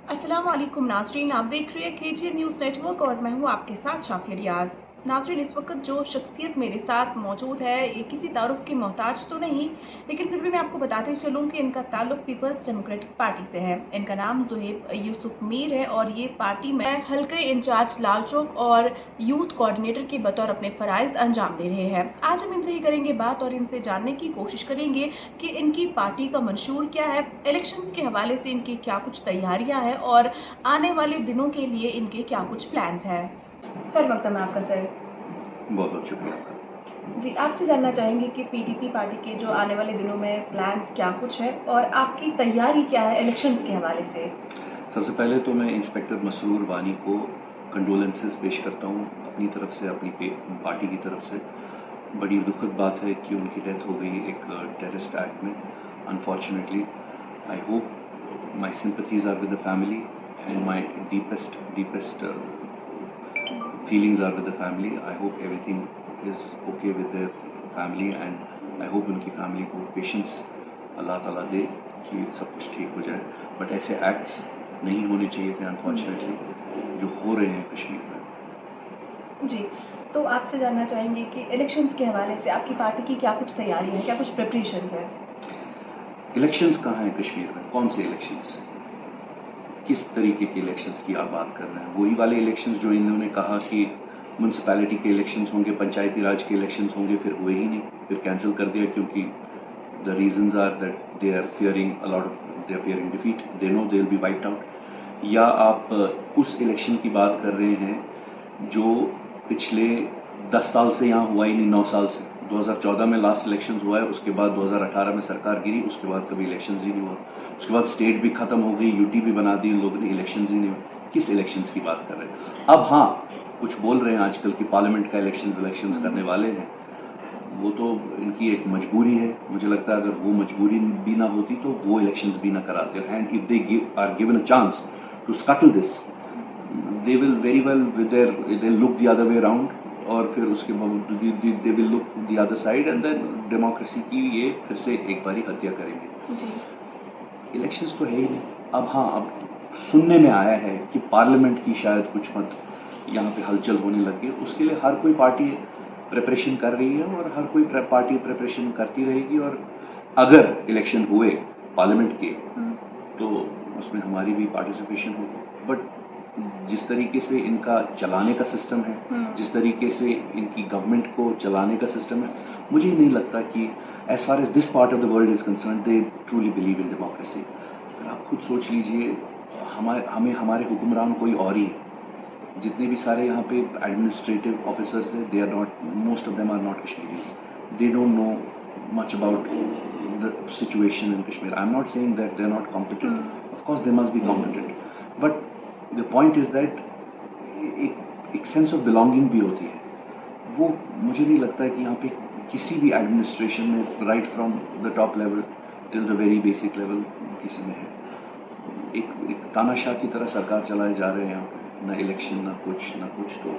अस्सलाम वालेकुम नाज़रीन, आप देख रहे हैं KGN न्यूज़ नेटवर्क और मैं हूं आपके साथ शाफिया रियाज। नाज़रीन, इस वक्त जो शख्सियत मेरे साथ मौजूद है ये किसी तारुफ की मोहताज तो नहीं, लेकिन फिर भी मैं आपको बताते चलूं कि इनका ताल्लुक पीपल्स डेमोक्रेटिक पार्टी से है। इनका नाम ज़ुहैब यूसुफ मीर है और ये पार्टी में हल्के इंचार्ज लाल चौक और यूथ कोऑर्डिनेटर के बतौर अपने फ़राइज़ अंजाम दे रहे हैं। आज हम इनसे ही करेंगे बात और इनसे जानने की कोशिश करेंगे कि इनकी पार्टी का मंशूर क्या है, इलेक्शंस के हवाले से इनकी क्या कुछ तैयारियां हैं और आने वाले दिनों के लिए इनके क्या कुछ प्लान्स हैं। खैर मकदम है आपका सर। बहुत बहुत शुक्रिया आपका। जी, आपसे जानना चाहेंगे कि PDP पार्टी के जो आने वाले दिनों में प्लान्स क्या कुछ है और आपकी तैयारी क्या है इलेक्शंस के हवाले से। सबसे पहले तो मैं इंस्पेक्टर मसरूर वानी को कंडोलेंसेस पेश करता हूँ अपनी तरफ से, अपनी पार्टी की तरफ से। बड़ी दुखद बात है कि उनकी डेथ हो गई एक टेररिस्ट एक्ट में, unfortunately. I hope my sympathies are with the family and my deepest feelings are with the family. I hope everything is okay with their family and I hope उनकी family को patience अल्लाह ताला दे कि सब कुछ ठीक हो जाए। बट ऐसे एक्ट्स नहीं होने चाहिए थे अनफॉर्चुनेटली जो हो रहे हैं कश्मीर में। जी, तो आपसे जानना चाहेंगे कि इलेक्शंस के हवाले से आपकी पार्टी की क्या कुछ तैयारी है, क्या कुछ प्रिपरेशन है। इलेक्शंस कहाँ हैं कश्मीर में? कौन से इलेक्शंस? किस तरीके के इलेक्शंस की आप बात कर रहे हैं? वही वाले इलेक्शंस जो इन्होंने कहा कि म्यूनसिपैलिटी के इलेक्शंस होंगे, पंचायती राज के इलेक्शंस होंगे, फिर हुए ही नहीं, फिर कैंसिल कर दिया क्योंकि the reasons are that they are fearing defeat, they know they will be wiped out. या आप उस इलेक्शन की बात कर रहे हैं जो पिछले 10 साल से यहाँ हुआ ही नहीं, 9 साल से। 2014 में लास्ट इलेक्शंस हुआ है, उसके बाद 2018 में सरकार गिरी, उसके बाद कभी इलेक्शंस ही नहीं हुआ। उसके बाद स्टेट भी खत्म हो गई, यूटी भी बना दी इन लोगों ने, इलेक्शंस ही नहीं हुए। किस इलेक्शंस की बात कर रहे हैं? अब हाँ, कुछ बोल रहे हैं आजकल कि पार्लियामेंट का इलेक्शंस करने वाले हैं, वो तो इनकी एक मजबूरी है। मुझे लगता है अगर वो मजबूरी भी ना होती तो वो इलेक्शंस भी ना कराते। And if they are given a chance to scuttle this, they will very well with they look the other way around, और फिर उसके बाद they will look the other side and then democracy की ये फिर से एक बारी हत्या करेंगे। जी, इलेक्शंस तो है ही नहीं। अब हाँ, अब सुनने में आया है कि पार्लियामेंट की शायद कुछ मत यहाँ पे हलचल होने लग गई। उसके लिए हर कोई पार्टी प्रिपरेशन कर रही है और हर कोई पार्टी प्रिपरेशन करती रहेगी, और अगर इलेक्शन हुए पार्लियामेंट के तो उसमें हमारी भी पार्टिसिपेशन होगी। बट जिस तरीके से इनका चलाने का सिस्टम है, जिस तरीके से इनकी गवर्नमेंट को चलाने का सिस्टम है, मुझे नहीं लगता कि as far as this part of the world is concern they truly believe in democracy. आप खुद सोच लीजिए, हमें हमारे हुक्मरान कोई और ही है। जितने भी सारे यहाँ पे एडमिनिस्ट्रेटिव ऑफिसर्स हैं, they are not, most of them are not Kashmiris, they don't know much about the situation in Kashmir. I'm not saying that they're not competent. Of course, they must be competent. But the point is that एक sense of belonging भी होती है। वो मुझे नहीं लगता है कि यहाँ पे किसी भी एडमिनिस्ट्रेशन में, right from the top level till the very basic level, किसी में है। एक तानाशाह की तरह सरकार चलाए जा रहे हैं यहाँ पे, ना इलेक्शन, ना कुछ। तो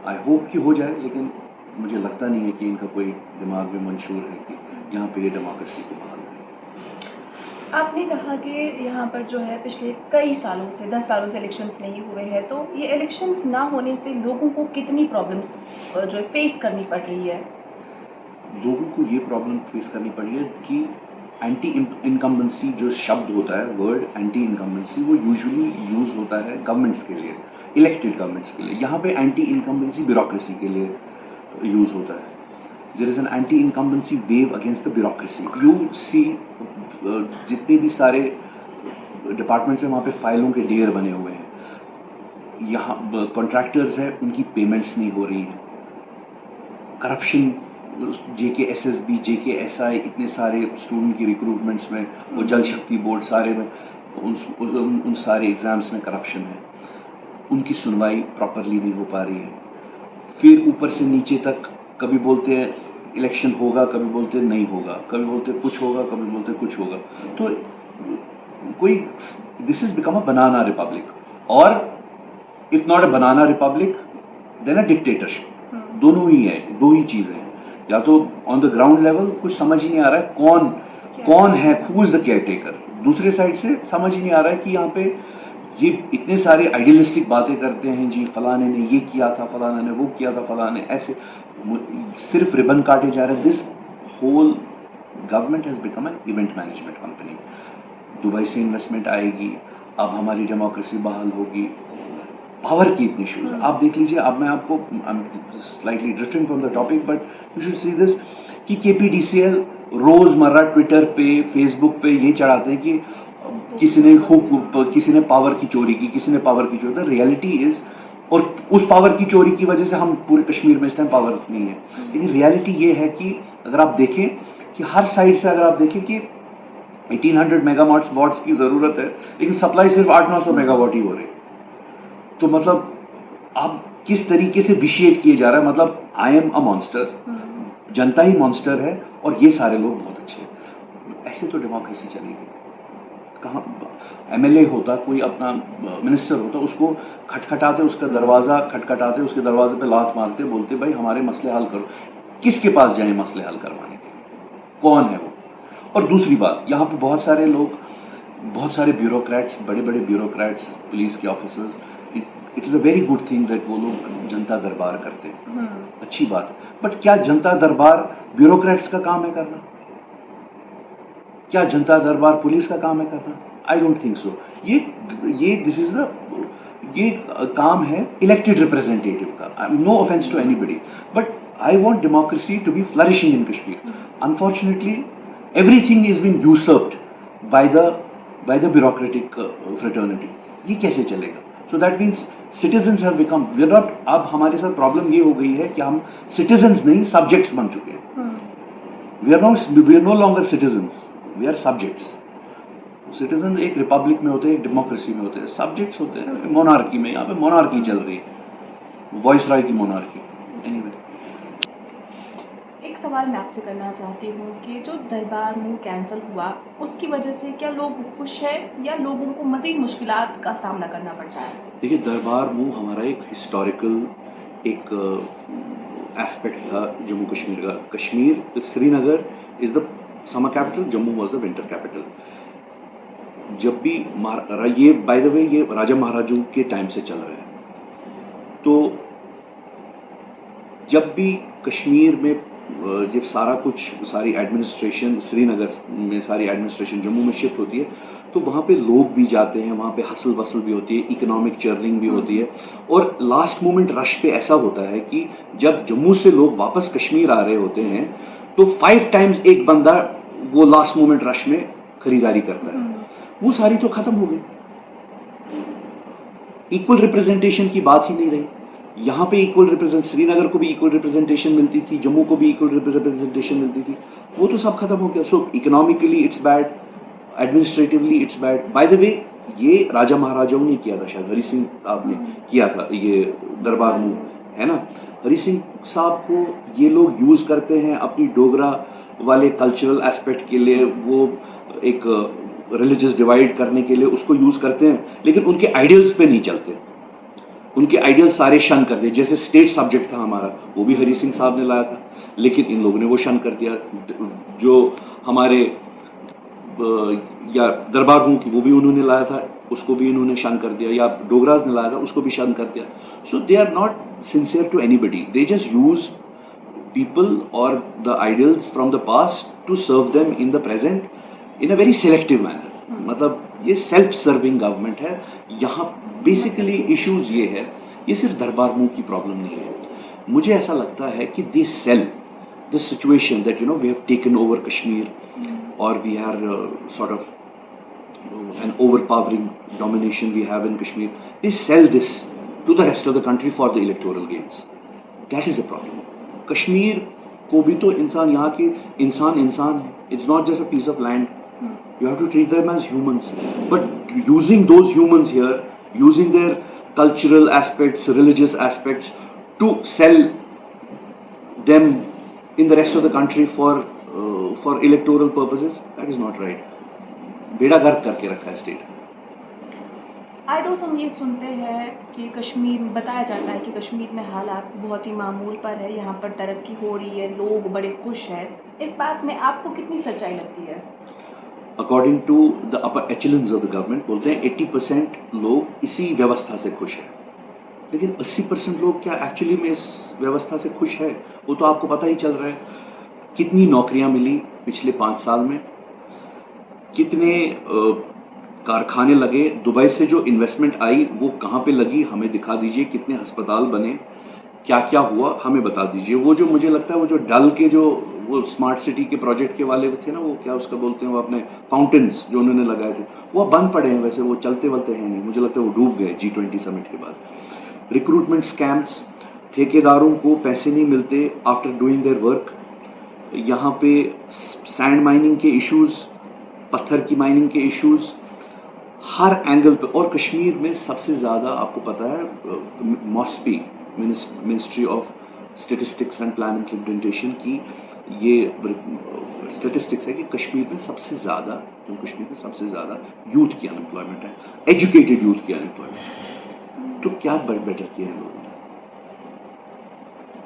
आई होप कि हो जाए, लेकिन मुझे लगता नहीं है कि इनका कोई दिमाग में मंशूर है कि यहाँ पे ये डेमोक्रेसी को बहाल करें। आपने कहा कि यहाँ पर जो है पिछले कई सालों से 10 सालों से इलेक्शंस नहीं हुए हैं, तो ये इलेक्शंस ना होने से लोगों को कितनी प्रॉब्लम्स जो है फेस करनी पड़ रही है। लोगों को ये प्रॉब्लम फेस करनी पड़ी है कि एंटी इनकम्बेंसी जो शब्द होता है, वर्ड एंटी इनकम्बेंसी, वो यूजुअली यूज होता है गवर्नमेंट्स के लिए, इलेक्टेड गवर्नमेंट्स के लिए। यहाँ पे एंटी इनकम्बेंसी ब्यूरोक्रेसी के लिए यूज होता है। There is an anti incumbency wave against the bureaucracy. You see जितने भी सारे डिपार्टमेंट्स हैं वहाँ पे फाइलों के ढेर बने हुए हैं। यहाँ कॉन्ट्रैक्टर्स हैं, उनकी पेमेंट्स नहीं हो रही हैं। करप्शन, JKSSB, JKSI, इतने सारे स्टूडेंट की रिक्रूटमेंट्स में, वो जल शक्ति बोर्ड सारे में, उन सारे एग्जाम्स में करप्शन है। उनकी सुनवाई प्रॉपरली नहीं हो पा रही है। फिर ऊपर से नीचे तक कभी बोलते हैं इलेक्शन होगा, कभी बोलते नहीं होगा, कभी बोलते कुछ होगा, कभी बोलते कुछ होगा। तो कोई, this is become a banana republic, और if not a banana republic then a dictatorship. दोनों ही है, दो ही चीजें हैं। या तो ऑन द ग्राउंड लेवल कुछ समझ ही नहीं आ रहा है कौन कौन है, who is the care taker. दूसरे साइड से समझ ही नहीं आ रहा है कि यहाँ पे ये इतने सारे आइडियलिस्टिक बातें करते हैं जी, फलाने ने ये किया था, फलाने ने वो किया था, फलाने ऐसे सिर्फ रिबन काटे जा रहे हैं। This whole government has become an event management company. Dubai से इन्वेस्टमेंट आएगी, अब हमारी डेमोक्रेसी बहाल होगी, पावर की इतनी इश्यूज है। आप देख लीजिए, अब मैं आपको slightly drifting from the topic but you should see this कि केपीडीसीएल रोजमर्रा ट्विटर पे, फेसबुक पे ये चढ़ाते हैं कि किसी ने पावर की चोरी की, किसी ने पावर की चोरी। द रियलिटी इज, और उस पावर की चोरी की वजह से हम पूरे कश्मीर में इस टाइम पावर नहीं है। लेकिन रियलिटी ये है कि अगर आप देखें कि हर साइड से अगर आप देखें कि 1800 मेगावाट्स की जरूरत है, लेकिन सप्लाई सिर्फ 800-900 मेगावाट ही हो रही है। तो मतलब आप किस तरीके से विशिएट किए जा रहा है, मतलब I am a monster, Janata he monster है और ये सारे लोग बहुत अच्छे हैं। ऐसे तो डेमोक्रेसी चलेगी कहाँ। एमएलए होता, कोई अपना मिनिस्टर होता, उसको खटखटाते, उसका दरवाजा खटखटाते, उसके दरवाजे पे लात मारते, बोलते भाई हमारे मसले हल करो। किसके पास जाए मसले हल करवाने के लिए, कौन है वो। और दूसरी बात, यहाँ पे बहुत सारे लोग, बहुत सारे ब्यूरोक्रेट्स, बड़े बड़े ब्यूरोक्रेट्स, पुलिस के officers, it is a very good thing that वो लोग जनता दरबार करते हैं, अच्छी बात है। बट क्या जनता दरबार ब्यूरोक्रेट्स का काम है करना? क्या जनता दरबार पुलिस का काम है करना? I don't think so. ये दिस इज द ये काम है इलेक्टेड रिप्रेजेंटेटिव का। No offence to anybody, but I want democracy to be flourishing in Kashmir. Unfortunately everything is being usurped by the bureaucratic fraternity. ये कैसे चलेगा? So that means citizens have become, we are not, अब हमारे साथ problem ये हो गई है कि हम citizens नहीं subjects बन चुके हैं। we are no longer citizens, we are subjects. citizen एक रिपब्लिक में होते हैं, एक डेमोक्रेसी में होते हैं, सब्जेक्ट्स होते हैं मोनार्की में। यहाँ पे मोनार्की चल रही है, वॉइस रॉय की मोनार्की। एनीवे, एक सवाल मैं आपसे करना चाहती हूँ कि जो दरबार मूव कैंसिल हुआ, उसकी वजह से क्या लोग खुश हैं या लोगों को मज़ीद मुश्किलात का सामना करना पड़ता है? देखिए, दरबार मूव हमारा एक हिस्टोरिकल एक एस्पेक्ट था जम्मू कश्मीर का। Kashmir, Srinagar is the summer capital, Jammu was the winter capital. जब भी ये बाय द वे ये राजा महाराजों के टाइम से चल रहा है। तो जब भी कश्मीर में जब सारा कुछ, सारी एडमिनिस्ट्रेशन श्रीनगर में, सारी एडमिनिस्ट्रेशन जम्मू में शिफ्ट होती है, तो वहाँ पे लोग भी जाते हैं, वहाँ पे हसल वसल भी होती है, इकोनॉमिक चर्निंग भी होती है। और लास्ट मोमेंट रश पे ऐसा होता है कि जब जम्मू से लोग वापस कश्मीर आ रहे होते हैं तो 5 टाइम्स एक बंदा वो लास्ट मोमेंट रश में खरीदारी करता है। वो सारी तो खत्म हो गई। इक्वल रिप्रेजेंटेशन की बात ही नहीं रही। यहाँ पे इक्वल श्रीनगर को भी इक्वल रिप्रेजेंटेशन मिलती थी, जम्मू को भी इक्वल रिप्रेजेंटेशन मिलती थी, वो तो सब खत्म हो गया। So economically it's bad, administratively it's bad. By the way, ये राजा महाराजाओं ने किया था, शायद हरि सिंह साहब ने किया था ये दरबार मूव, है ना। हरि सिंह साहब को ये लोग यूज करते हैं अपनी डोगरा वाले कल्चरल एस्पेक्ट के लिए, वो एक रिलीजियस डिवाइड करने के लिए उसको यूज करते हैं, लेकिन उनके आइडियल्स पे नहीं चलते। उनके आइडियल सारे शन कर दिए। जैसे स्टेट सब्जेक्ट था हमारा, वो भी हरि सिंह साहब ने लाया था, लेकिन इन लोगों ने वो शन कर दिया। जो हमारे या दरबार मूव की, वो भी उन्होंने लाया था, उसको भी इन्होंने शन कर दिया। या डोगराज ने लाया था, उसको भी शन कर दिया। So they are not sincere to anybody, they just use people or the ideals from the past to serve them in the present in a very selective manner. मतलब ये सेल्फ सर्विंग गवर्नमेंट है। यहाँ basically issues ये है, ये सिर्फ दरबार move की प्रॉब्लम नहीं है। मुझे ऐसा लगता है कि they sell the situation that we have taken over Kashmir और we are sort of an overpowering domination we have in Kashmir. They sell this to the rest of the country for the electoral gains. That is a problem. Kashmir को भी तो इंसान, यहाँ के इंसान है। It's not just a piece of land. You have to treat them as humans, but using those humans here, using their cultural aspects, religious aspects, to sell them in the rest of the country for electoral purposes, that is not right. बेड़ा गर्क करके रखा है state. आई रोज हम ये सुनते हैं कि कश्मीर, बताया जाता है कि कश्मीर में हालात बहुत ही मामूल पर है, यहाँ पर तरक्की हो रही है, लोग बड़े खुश हैं। इस बात में आपको कितनी सच्चाई लगती है? According to the upper echelons of the government बोलते हैं 80% लोग इसी व्यवस्था से खुश हैं, लेकिन 80% लोग क्या एक्चुअली में इस व्यवस्था से खुश है, वो तो आपको पता ही चल रहा है। कितनी नौकरियां मिली पिछले 5 साल में, कितने कारखाने लगे, दुबई से जो इन्वेस्टमेंट आई वो कहाँ पे लगी, हमें दिखा दीजिए। कितने अस्पताल बने, क्या क्या हुआ, हमें बता दीजिए। वो जो मुझे लगता है वो जो डल के जो वो स्मार्ट सिटी के प्रोजेक्ट के वाले थे ना, वो क्या उसका बोलते हैं, वो अपने फाउंटेन्स जो उन्होंने लगाए थे वो अब बंद पड़े हैं। वैसे वो चलते वलते हैं नहीं, मुझे लगता है वो डूब गए G20 समिट के बाद। रिक्रूटमेंट स्कैम्स, ठेकेदारों को पैसे नहीं मिलते आफ्टर डूइंग देयर वर्क। यहाँ पे सैंड माइनिंग के इश्यूज, पत्थर की माइनिंग के इश्यूज हर एंगल पे। और कश्मीर में सबसे ज़्यादा आपको पता है MoSPI, ministry of statistics and plan implementation की ये स्टेटिस्टिक्स है कि कश्मीर में सबसे ज़्यादा, जम्मू कश्मीर में सबसे ज़्यादा यूथ की अनएम्प्लॉयमेंट है, एजुकेटेड यूथ की अनएम्प्लॉयमेंट है। तो क्या बेटर किया है लोगों ने,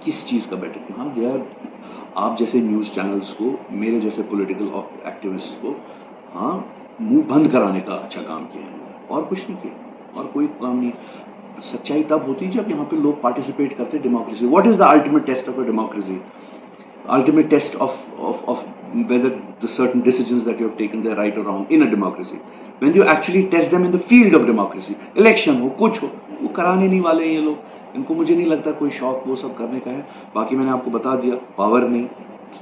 किस चीज़ का बेटर किया? हाँ यार, आप जैसे न्यूज़ चैनल्स को, मेरे जैसे पॉलिटिकल एक्टिविस्ट को हाँ मुंह बंद कराने का अच्छा काम किया है, और कुछ नहीं किया, और कोई काम नहीं। सच्चाई तब होती है जब यहाँ पे लोग पार्टिसिपेट करते हैं democracy. What is the ultimate test of a democracy? Ultimate test of whether the certain decisions that you have taken they're right or wrong in a democracy, when you actually test them in the field of democracy, election हो कुछ हो, वो कराने नहीं वाले हैं ये लोग। इनको मुझे नहीं लगता कोई शौक वो सब करने का है। बाकी मैंने आपको बता दिया, पावर नहीं,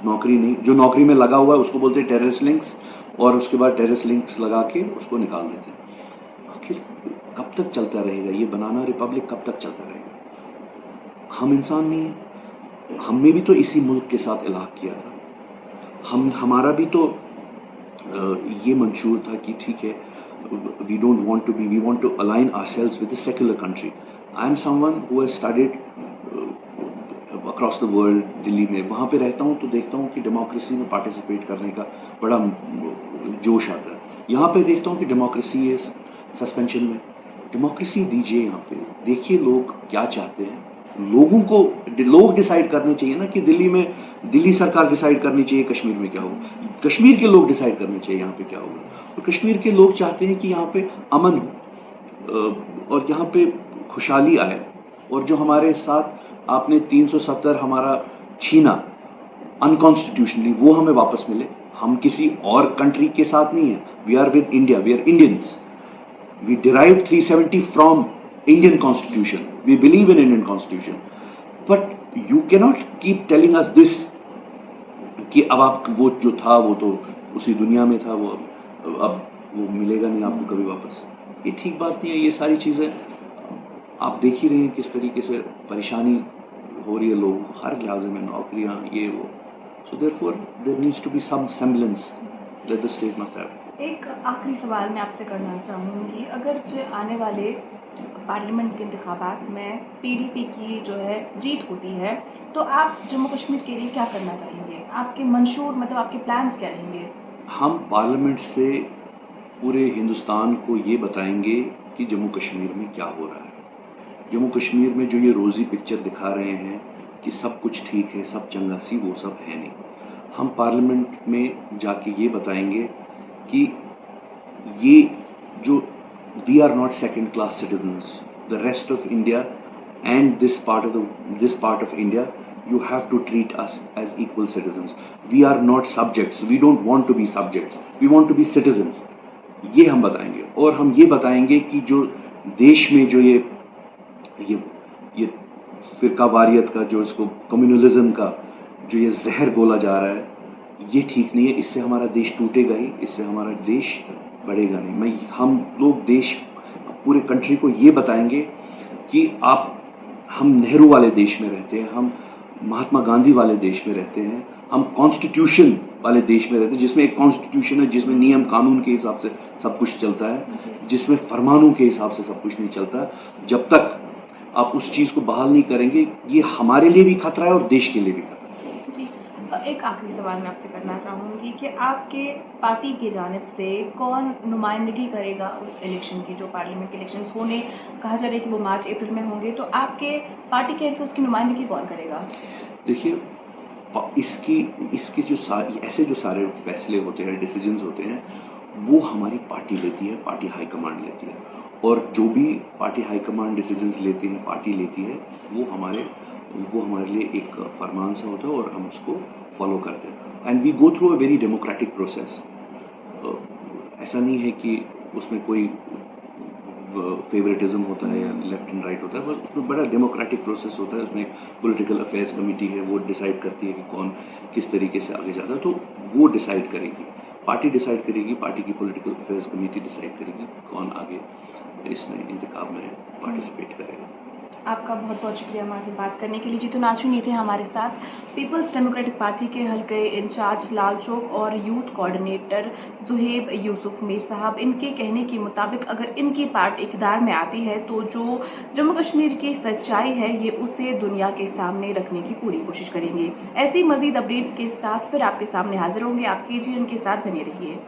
नौकरी नहीं, जो नौकरी में लगा हुआ है उसको बोलते हैं टेररिस्ट लिंक्स, और उसके बाद टेररिस्ट लिंक्स लगा के उसको निकाल देते हैं। आखिर कब तक चलता रहेगा ये बनाना रिपब्लिक, कब तक चलता रहेगा? हम इंसान नहीं है, हमने भी तो इसी मुल्क के साथ इलाक़ किया था। हमारा भी तो ये मंशूर था कि ठीक है, we don't want to be, we want to align ourselves with a secular country. I am someone who has studied across the world. Delhi में वहाँ पे रहता हूँ तो देखता हूँ कि डेमोक्रेसी में पार्टिसिपेट करने का बड़ा जोश आता है। यहाँ पे देखता हूँ कि डेमोक्रेसी इज सस्पेंशन में। डेमोक्रेसी दीजिए, यहाँ पे देखिए लोग क्या चाहते हैं। लोगों को लोग डिसाइड करने चाहिए ना कि दिल्ली में दिल्ली सरकार डिसाइड करनी चाहिए कश्मीर में क्या होगा, कश्मीर के लोग डिसाइड करने चाहिए यहाँ पे क्या होगा। और कश्मीर के लोग चाहते हैं कि यहाँ पे अमन हो और यहाँ पे खुशहाली आए, और जो हमारे साथ आपने 370 हमारा छीना अनकॉन्स्टिट्यूशनली, वो हमें वापस मिले। हम किसी और कंट्री के साथ नहीं है, we are with India, we are Indians, we derive 370 from Indian Constitution. We believe in Indian Constitution. But you cannot keep telling us this कि अब आप वो जो था वो तो उसी दुनिया में था, वो अब वो मिलेगा नहीं आपको कभी वापस। ये ठीक बात नहीं है। ये सारी चीज़ें आप देख ही रहे हैं किस तरीके से परेशानी हो रही है लोगों को हर लिहाज में, नौकरियाँ ये वो। So therefore there needs to be some semblance that the state must have. एक आखिरी सवाल मैं आपसे करना चाहूँगी, अगर जो आने वाले पार्लियामेंट के इंतखाबात में PDP की जो है जीत होती है, तो आप जम्मू कश्मीर के लिए क्या करना चाहेंगे? आपके मंशूर, मतलब आपके प्लान्स क्या रहेंगे? हम पार्लियामेंट से पूरे हिंदुस्तान को ये बताएंगे कि जम्मू कश्मीर में क्या हो रहा है। जम्मू कश्मीर में जो ये रोज़ी पिक्चर दिखा रहे हैं कि सब कुछ ठीक है, सब चंगासी, वो सब है नहीं। हम पार्लियामेंट में जाके ये बताएंगे कि ये जो we are not second class citizens, the rest of India and this part of India, you have to treat us as equal citizens. We are not subjects, we don't want to be subjects, we want to be citizens. ये हम बताएंगे। और हम ये बताएंगे कि जो देश में जो ये फिरकावारियत का, जो इसको कम्युनलिज्म का जो ये जहर घोला जा रहा है, ये ठीक नहीं है। इससे हमारा देश टूटेगा ही, इससे हमारा देश बढ़ेगा नहीं। हम लोग देश, पूरे कंट्री को ये बताएंगे कि हम नेहरू वाले देश में रहते हैं, हम महात्मा गांधी वाले देश में रहते हैं, हम कॉन्स्टिट्यूशन वाले देश में रहते हैं, जिसमें एक कॉन्स्टिट्यूशन है, जिसमें नियम कानून के हिसाब से सब कुछ चलता है, जिसमें फरमानों के हिसाब से सब कुछ नहीं चलता। जब तक आप उस चीज़ को बहाल नहीं करेंगे, ये हमारे लिए भी खतरा है और देश के लिए भी खतरा है। एक आखिरी सवाल मैं आपसे करना चाहूँगी कि आपके पार्टी की जानिब से कौन नुमाइंदगी करेगा उस इलेक्शन की, जो पार्लियामेंट के इलेक्शन होने, कहा जा रहा है कि वो मार्च अप्रैल में होंगे, तो आपके पार्टी के से उसकी नुमाइंदगी कौन करेगा? देखिए, इसके जो ऐसे जो सारे फैसले होते हैं, डिसीजंस होते हैं, वो हमारी पार्टी लेती है, पार्टी हाईकमांड लेती है, और जो भी पार्टी हाईकमांड डिसीजंस लेती है, पार्टी लेती है, वो हमारे लिए एक फरमान सा होता है और हम उसको फॉलो करते हैं। And we go through a very democratic process. ऐसा नहीं है कि उसमें कोई फेवरेटिज्म होता है या लेफ्ट एंड राइट होता है, बस उसमें बड़ा डेमोक्रेटिक प्रोसेस होता है। उसमें पॉलिटिकल अफेयर्स कमेटी है, वो डिसाइड करती है कि कौन किस तरीके से आगे जाता है, तो वो डिसाइड करेगी, पार्टी डिसाइड करेगी, पार्टी की पॉलिटिकल अफेयर्स कमेटी डिसाइड करेगी कौन आगे इसमें इंतखाब में पार्टिसिपेट करेगा। आपका बहुत बहुत शुक्रिया हमारे से बात करने के लिए। जी, तो नाज़रीन, ये थे हमारे साथ पीपल्स डेमोक्रेटिक पार्टी के हल्के इंचार्ज लाल चौक और यूथ कोऑर्डिनेटर जुहेब यूसुफ मीर साहब। इनके कहने के मुताबिक अगर इनकी पार्टी इक़्तिदार में आती है तो जो जम्मू कश्मीर की सच्चाई है ये उसे दुनिया के सामने रखने की पूरी कोशिश करेंगे। ऐसी मज़ीद अपडेट्स के साथ फिर आपके सामने हाजिर होंगे। आप KGN के साथ बने रहिए।